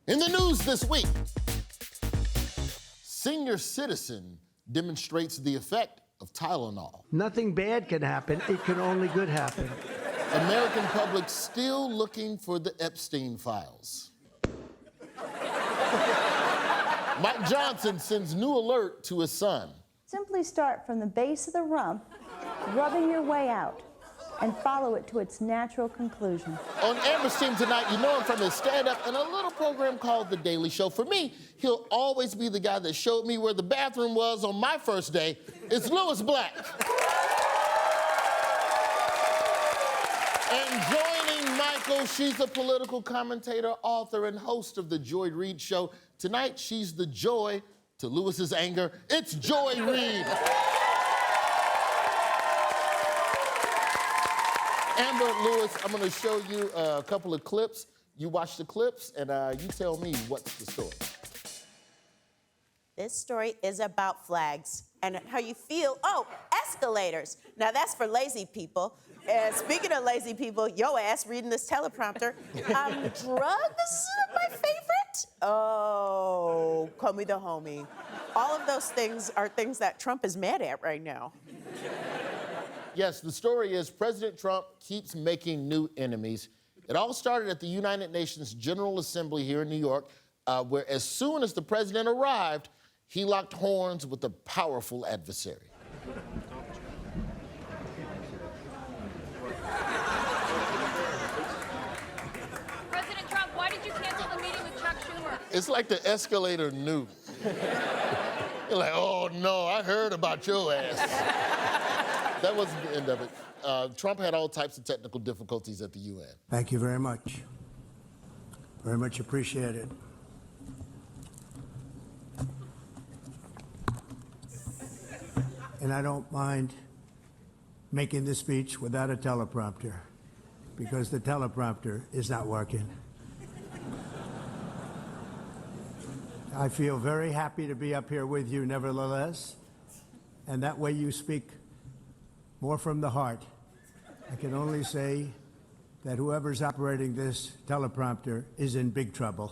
In the news this week, senior citizen demonstrates the effect of Tylenol. Nothing bad can happen. It can only good happen. American public still looking for the Epstein files. Mike Johnson sends new alert to his son. Simply start from the base of the rump, rubbing your way out, and follow it to its natural conclusion. On Amber's team tonight, you know him from his stand-up and a little program called The Daily Show. For me, he'll always be the guy that showed me where the bathroom was on my first day. It's Lewis Black. And joining Michael, she's a political commentator, author, and host of The Reid Show. Tonight, she's the joy to Lewis's anger. It's Joy Reid. Amber, Lewis, I'm going to show you a couple of clips. You watch the clips, and you tell me what's the story. This story is about flags and how you feel. Oh, escalators. Now, that's for lazy people. Speaking of lazy people, yo ass reading this teleprompter. Drugs, my favorite? Oh, Comey the homie. All of those things are things that Trump is mad at right now. Yes, the story is President Trump keeps making new enemies. It all started at the United Nations General Assembly here in New York, where as soon as the president arrived, he locked horns with a powerful adversary. President Trump, why did you cancel the meeting with Chuck Schumer? It's like the escalator knew. You're like, oh no, I heard about your ass. That wasn't the end of it. Trump had all types of technical difficulties at the UN. Thank you very much. Very much appreciated. And I don't mind making this speech without a teleprompter, because the teleprompter is not working. I feel very happy to be up here with you nevertheless, and that way you speak more from the heart. I can only say that whoever's operating this teleprompter is in big trouble.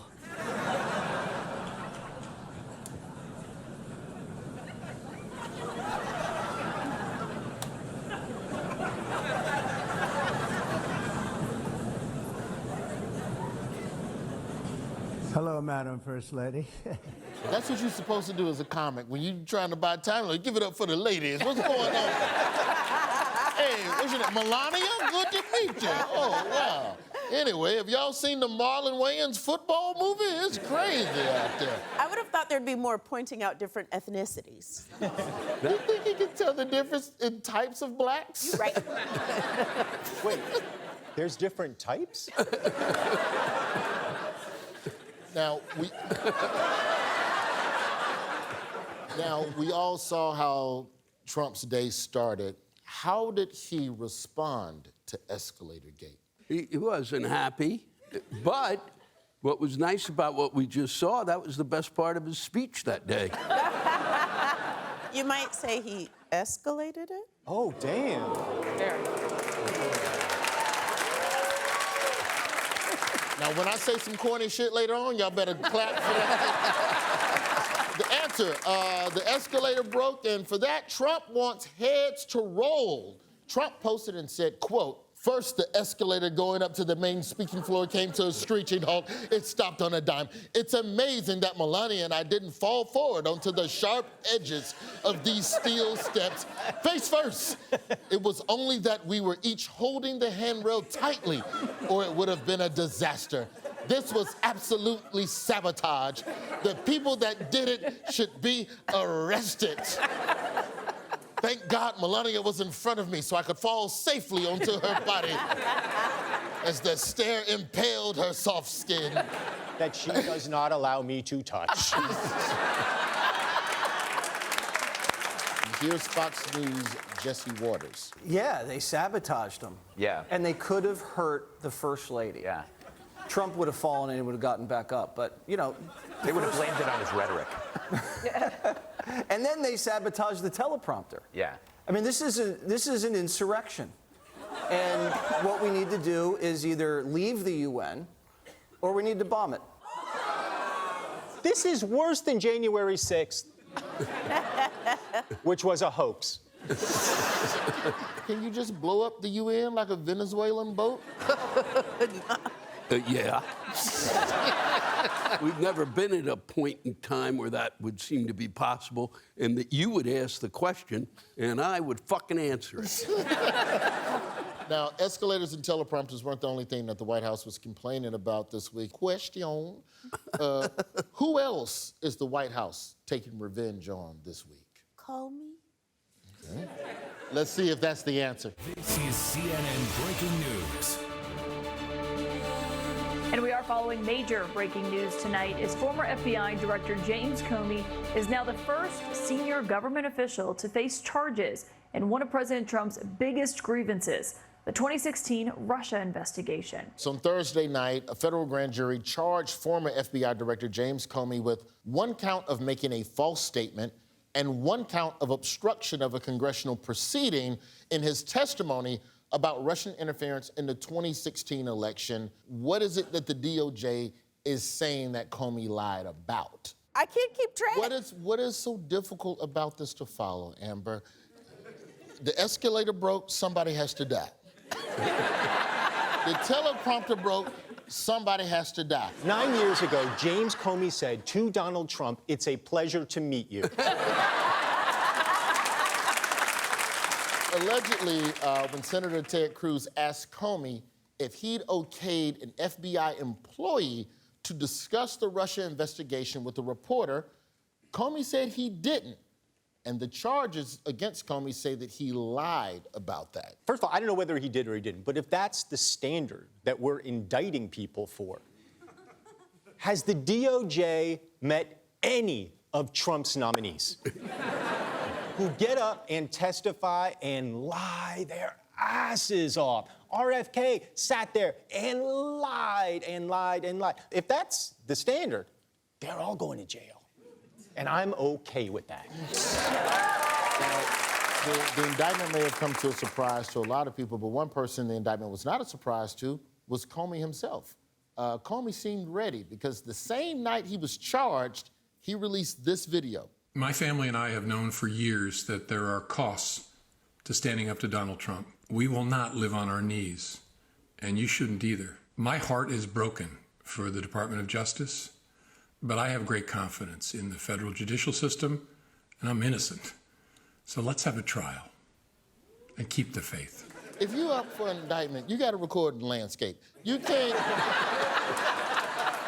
Hello, Madam First Lady. That's what you're supposed to do as a comic. When you're trying to buy time, like, give it up for the ladies. What's going on? Hey, what's your name? Melania? Good to meet you. Oh, wow. Anyway, have y'all seen the Marlon Wayans football movie? It's crazy out there. I would have thought there'd be more pointing out different ethnicities. You think you can tell the difference in types of blacks? Right. Wait, there's different types? Now, we all saw how Trump's day started. How did he respond to Escalator-gate? He wasn't happy, but what was nice about what we just saw, that was the best part of his speech that day. You might say he escalated it? Oh, damn. Very. Now, when I say some corny shit later on, y'all better clap for that. The answer, the escalator broke, and for that, Trump wants heads to roll. Trump posted and said, quote, "First, the escalator going up to the main speaking floor came to a screeching halt. It stopped on a dime. It's amazing that Melania and I didn't fall forward onto the sharp edges of these steel steps face first. It was only that we were each holding the handrail tightly, or it would have been a disaster. This was absolutely sabotage. The people that did it should be arrested. Thank God Melania was in front of me so I could fall safely onto her body as the stair impaled her soft skin. That she does not allow me to touch. Here's Fox News' Jesse Waters. Yeah, they sabotaged him. Yeah. And they could have hurt the First Lady. Yeah. Trump would have fallen and he would have gotten back up, but, you know... They would have blamed it on his rhetoric. And then they sabotaged the teleprompter. Yeah. I mean, this is an insurrection. And what we need to do is either leave the UN or we need to bomb it. This is worse than January 6th, which was a hoax. Can you just blow up the UN like a Venezuelan boat? Yeah. We've never been at a point in time where that would seem to be possible, and that you would ask the question, and I would fucking answer it. Now, escalators and teleprompters weren't the only thing that the White House was complaining about this week. Question. Who else is the White House taking revenge on this week? Comey? Okay. Let's see if that's the answer. This is CNN Breaking News. And we are following major breaking news tonight as former FBI Director James Comey is now the first senior government official to face charges in one of President Trump's biggest grievances, the 2016 Russia investigation. So on Thursday night, a federal grand jury charged former FBI Director James Comey with one count of making a false statement and one count of obstruction of a congressional proceeding in his testimony about Russian interference in the 2016 election. What is it that the DOJ is saying that Comey lied about? I can't keep track. What is so difficult about this to follow, Amber? The escalator broke, somebody has to die. The teleprompter broke, somebody has to die. 9 years ago, James Comey said to Donald Trump, "It's a pleasure to meet you." Allegedly, when Senator Ted Cruz asked Comey if he'd okayed an FBI employee to discuss the Russia investigation with a reporter, Comey said he didn't. And the charges against Comey say that he lied about that. First of all, I don't know whether he did or he didn't, but if that's the standard that we're indicting people for, has the DOJ met any of Trump's nominees who get up and testify and lie their asses off? RFK sat there and lied and lied and lied. If that's the standard, they're all going to jail. And I'm okay with that. The indictment may have come to a surprise to a lot of people, but one person the indictment was not a surprise to was Comey himself. Comey seemed ready because the same night he was charged, he released this video. My family and I have known for years that there are costs to standing up to Donald Trump. We will not live on our knees, and you shouldn't either. My heart is broken for the Department of Justice, but I have great confidence in the federal judicial system, and I'm innocent. So let's have a trial and keep the faith. If you're up for an indictment, you got to record in landscape. You can't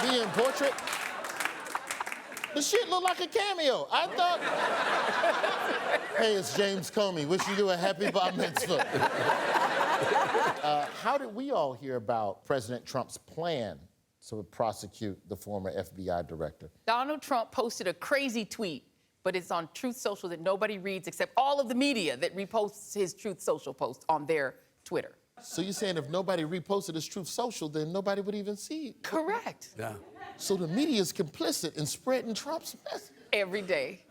be in portrait. The shit looked like a cameo. I thought, hey, it's James Comey. Wishing you a happy bar mitzvah. How did we all hear about President Trump's plan to prosecute the former FBI director? Donald Trump posted a crazy tweet, but it's on Truth Social that nobody reads except all of the media that reposts his Truth Social post on their Twitter. So you're saying if nobody reposted his Truth Social, then nobody would even see it? Correct. Yeah. So the media is complicit in spreading Trump's message? Every day.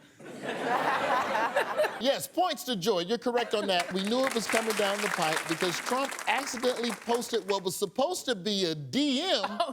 Yes, points to Joy. You're correct on that. We knew it was coming down the pipe because Trump accidentally posted what was supposed to be a DM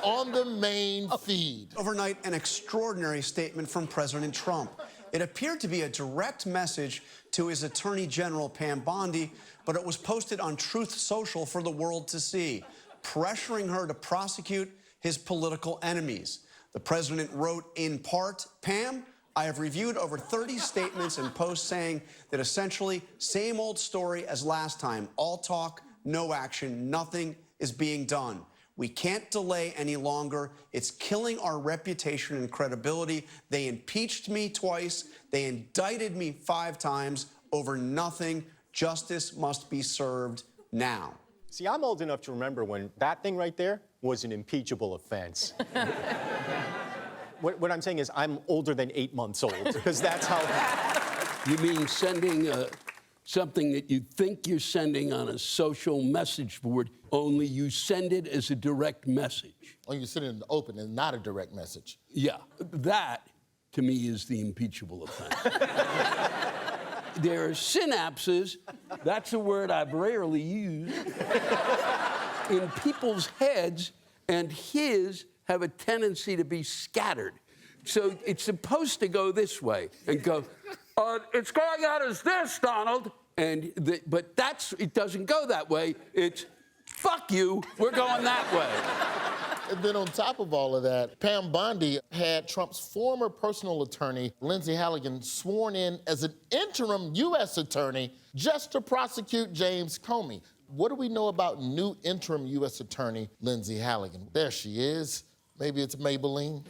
on the main feed. Overnight, an extraordinary statement from President Trump. It appeared to be a direct message to his Attorney General, Pam Bondi, but it was posted on Truth Social for the world to see, pressuring her to prosecute his political enemies. The president wrote in part, Pam, I have reviewed over 30 statements and posts saying that essentially same old story as last time. All talk, no action, nothing is being done. We can't delay any longer. It's killing our reputation and credibility. They impeached me twice. They indicted me 5 times over nothing. Justice must be served now. See, I'm old enough to remember when that thing right there was an impeachable offense. What I'm saying is I'm older than 8 months old, because that's how... You mean sending something that you think you're sending on a social message board, only you send it as a direct message? Or you send it in the open and not a direct message? Yeah, that, to me, is the impeachable offense. There are synapses, that's a word I've rarely used, in people's heads, and his have a tendency to be scattered. So it's supposed to go this way and go, it's going out as this, Donald. But it doesn't go that way. It's, fuck you, we're going that way. And then on top of all of that, Pam Bondi had Trump's former personal attorney, Lindsay Halligan, sworn in as an interim U.S. attorney just to prosecute James Comey. What do we know about new interim U.S. attorney, Lindsay Halligan? There she is. Maybe it's Maybelline.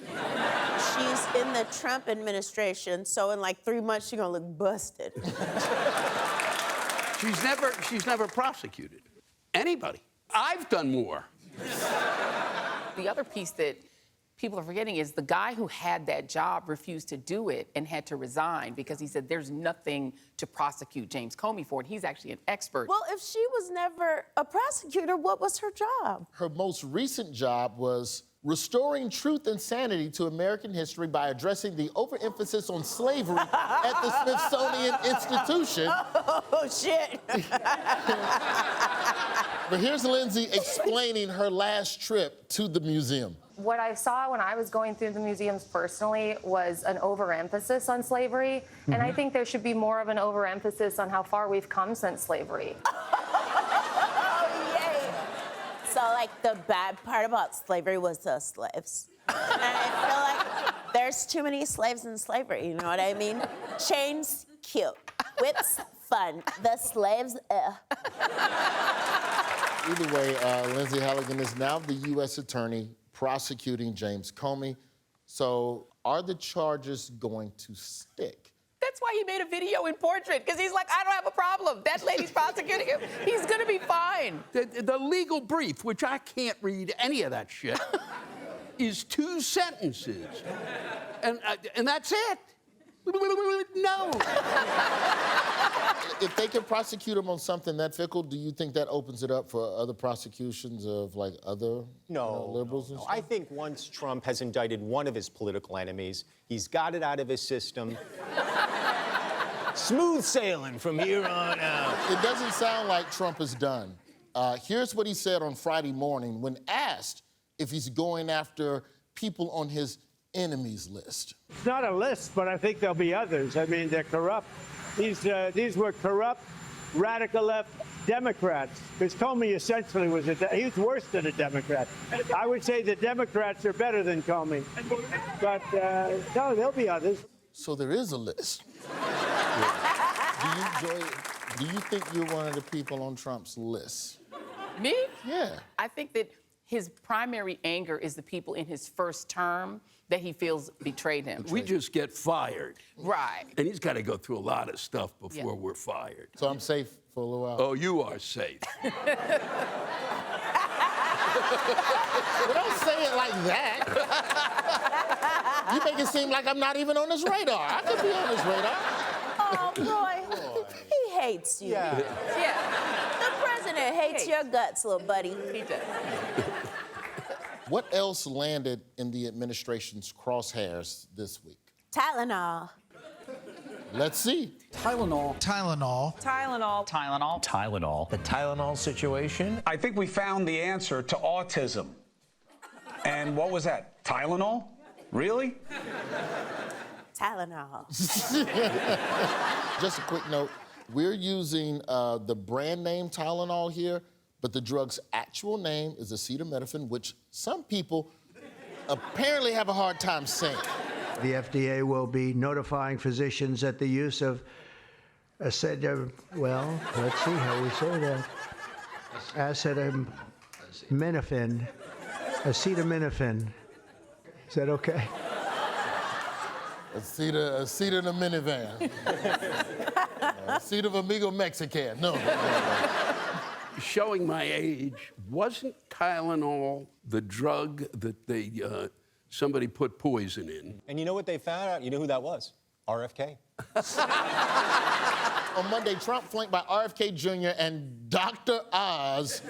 She's in the Trump administration, so in like 3 months, she's gonna look busted. She's never prosecuted anybody. I've done more. The other piece that people are forgetting is the guy who had that job refused to do it and had to resign because he said there's nothing to prosecute James Comey for, and he's actually an expert. Well, if she was never a prosecutor, what was her job? Her most recent job was restoring truth and sanity to American history by addressing the overemphasis on slavery at the Smithsonian Institution. Oh, shit. But here's Lindsay explaining her last trip to the museum. What I saw when I was going through the museums personally was an overemphasis on slavery, and I think there should be more of an overemphasis on how far we've come since slavery. Oh, yay. So, like, the bad part about slavery was the slaves. And I feel like there's too many slaves in slavery, you know what I mean? Chains, cute. Whips, fun. The slaves, Either way, Lindsay Halligan is now the U.S. attorney prosecuting James Comey. So are the charges going to stick? That's why he made a video in portrait, because he's like, I don't have a problem. That lady's prosecuting him. He's gonna be fine. The legal brief, which I can't read any of that shit, is 2 sentences. And that's it. No. If they can prosecute him on something that fickle, do you think that opens it up for other prosecutions of, like, other liberals and stuff? I think once Trump has indicted one of his political enemies, he's got it out of his system. Smooth sailing from here on out. It doesn't sound like Trump is done. Here's what he said on Friday morning when asked if he's going after people on his enemies list. It's not a list, but I think there'll be others. I mean, they're corrupt. These were corrupt, radical left Democrats. Because Comey essentially was he was worse than a Democrat. I would say the Democrats are better than Comey. But no, there'll be others. So there is a list. Do you think you're one of the people on Trump's list? Me? Yeah. I think that his primary anger is the people in his first term that he feels betrayed him. We just get fired. Right. And he's got to go through a lot of stuff before we're fired. So I'm safe for a little while? Oh, you are safe. Well, don't say it like that. You make it seem like I'm not even on his radar. I could be on his radar. Oh, boy. He hates you. Yeah. The president hates your guts, little buddy. He does. What else landed in the administration's crosshairs this week? Tylenol. Let's see. Tylenol. Tylenol. Tylenol. Tylenol. Tylenol. The Tylenol situation. I think we found the answer to autism. And what was that? Tylenol? Really? Tylenol. Just a quick note. We're using the brand name Tylenol here, but the drug's actual name is acetaminophen, which some people apparently have a hard time saying. The FDA will be notifying physicians that the use of let's see how we say that. Acetaminophen. Is that okay? A seat in a minivan. A seat of Amigo Mexican. No. Showing my age, wasn't Tylenol the drug that somebody put poison in? And you know what they found out? You know who that was? RFK. On Monday, Trump, flanked by RFK Jr. and Dr. Oz,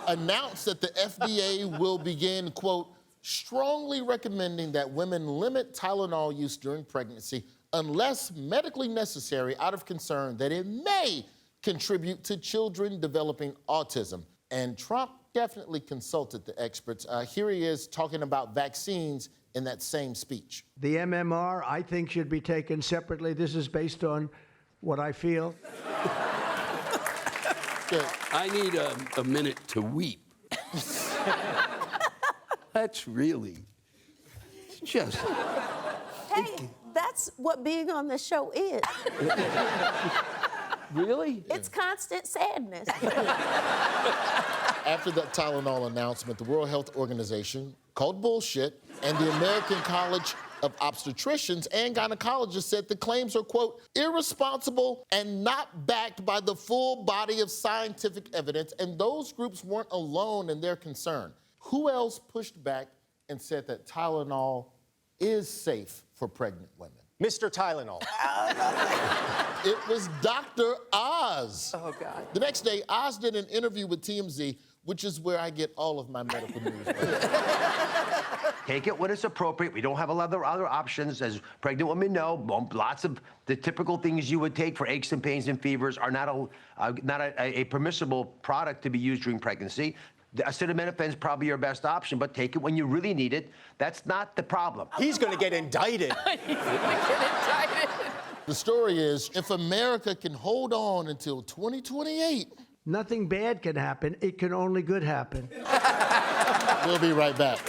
announced that the FDA will begin, quote, strongly recommending that women limit Tylenol use during pregnancy unless medically necessary out of concern that it may contribute to children developing autism. And Trump definitely consulted the experts. Here he is talking about vaccines in that same speech. The MMR, I think, should be taken separately. This is based on what I feel. I need a minute to weep. That's really just... Hey, that's what being on the show is. Really? It's constant sadness. After that Tylenol announcement, the World Health Organization called bullshit, and the American College of Obstetricians and Gynecologists said the claims are, quote, irresponsible and not backed by the full body of scientific evidence, and those groups weren't alone in their concern. Who else pushed back and said that Tylenol is safe for pregnant women? Mr. Tylenol. It was Dr. Oz. Oh, God. The next day, Oz did an interview with TMZ, which is where I get all of my medical news. Take it when it's appropriate. We don't have a lot of other options. As pregnant women know, lots of the typical things you would take for aches and pains and fevers are not a permissible product to be used during pregnancy. The acetaminophen is probably your best option, but take it when you really need it. That's not the problem. He's going to get indicted. He's gonna get indicted. The story is, if America can hold on until 2028... Nothing bad can happen. It can only good happen. We'll be right back.